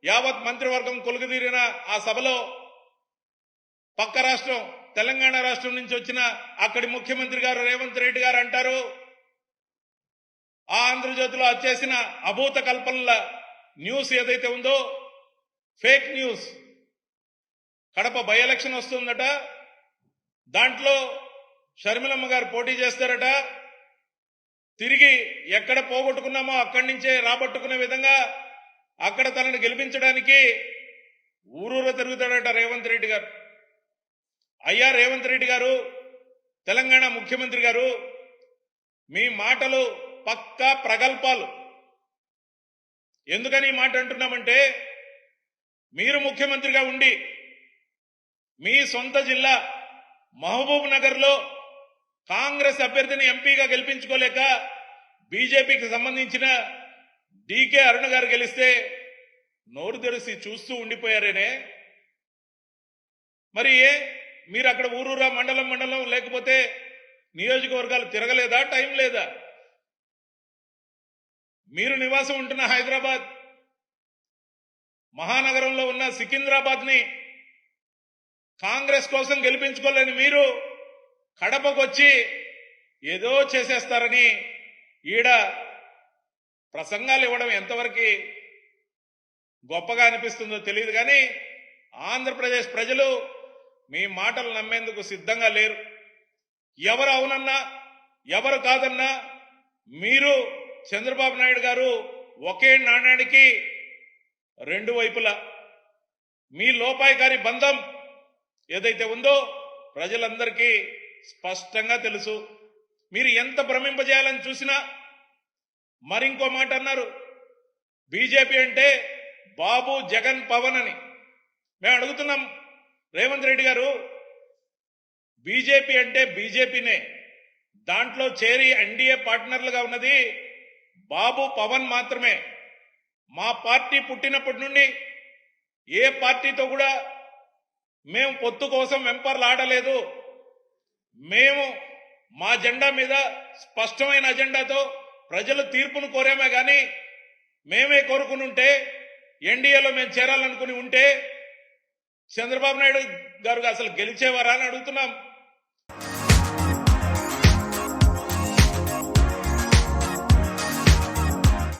యావత్ మంత్రివర్గం కొలుగుదీరిన ఆ సభలో పక్క రాష్ట్రం తెలంగాణ రాష్ట్రం నుంచి వచ్చిన అక్కడి ముఖ్యమంత్రి గారు రేవంత్ రెడ్డి గారు అంటారు, ఆ ఆంధ్రజ్యోతిలో వచ్చేసిన అభూత కల్పనల న్యూస్ ఏదైతే ఉందో fake news, Kadapa by election వస్తుందట, దాంట్లో షర్మిలమ్మ గారు పోటీ చేస్తారట, తిరిగి ఎక్కడ పోగొట్టుకున్నామో అక్కడి నుంచే రాబట్టుకునే విధంగా అక్కడ తనను గెలిపించడానికి ఊరూర తిరుగుతాడట రేవంత్ రెడ్డి గారు. అయ్యా రేవంత్ రెడ్డి గారు, తెలంగాణ ముఖ్యమంత్రి గారు, మీ మాటలు పక్కా ప్రగల్భాలు. ఎందుకని ఈ మాట అంటున్నామంటే, మీరు ముఖ్యమంత్రిగా ఉండి మీ సొంత జిల్లా మహబూబ్ నగర్లో కాంగ్రెస్ అభ్యర్థిని ఎంపీగా గెలిపించుకోలేక బీజేపీకి సంబంధించిన డీకే అరుణ గారు గెలిస్తే నోరు తెరిచి చూస్తూ ఉండిపోయారేనే. మరి మీరు అక్కడ ఊరూరా మండలం మండలం లేకపోతే నియోజకవర్గాలు తిరగలేదా? టైం లేదా? మీరు నివాసం ఉంటున్న హైదరాబాద్ మహానగరంలో ఉన్న సికింద్రాబాద్ని కాంగ్రెస్ కోసం గెలిపించుకోలేని మీరు కడపకు వచ్చి ఏదో చేసేస్తారని ఈడ ప్రసంగాలు ఇవ్వడం ఎంతవరకు గొప్పగా అనిపిస్తుందో తెలియదు. కానీ ఆంధ్రప్రదేశ్ ప్రజలు మీ మాటలు నమ్మేందుకు సిద్ధంగా లేరు. ఎవరు అవునన్నా ఎవరు కాదన్నా మీరు చంద్రబాబు నాయుడు గారు ఒకే నాణ్యానికి రెండు వైపులా మీ లోపాయికారి బంధం ఏదైతే ఉందో ప్రజలందరికీ స్పష్టంగా తెలుసు. మీరు ఎంత భ్రమింపజేయాలని చూసినా, మరింకో మాట అన్నారు, బీజేపీ అంటే బాబు జగన్ పవన్ అని. మేము అడుగుతున్నాం రేవంత్ రెడ్డి గారు, బీజేపీ అంటే బీజేపీనే, దాంట్లో చేరి ఎన్డీఏ పార్ట్నర్లుగా ఉన్నది బాబు పవన్ మాత్రమే. మా పార్టీ పుట్టినప్పటి నుండి ఏ పార్టీతో కూడా మేము పొత్తు కోసం వెంపర్లాడలేదు. మేము మా జెండా మీద స్పష్టమైన అజెండాతో ప్రజలు తీర్పును కోరామే కానీ మేమే కోరుకుని ఉంటే, ఎన్డీఏలో మేము చేరాలనుకుని ఉంటే చంద్రబాబు నాయుడు గారు అసలు గెలిచేవారా అని అడుగుతున్నాం.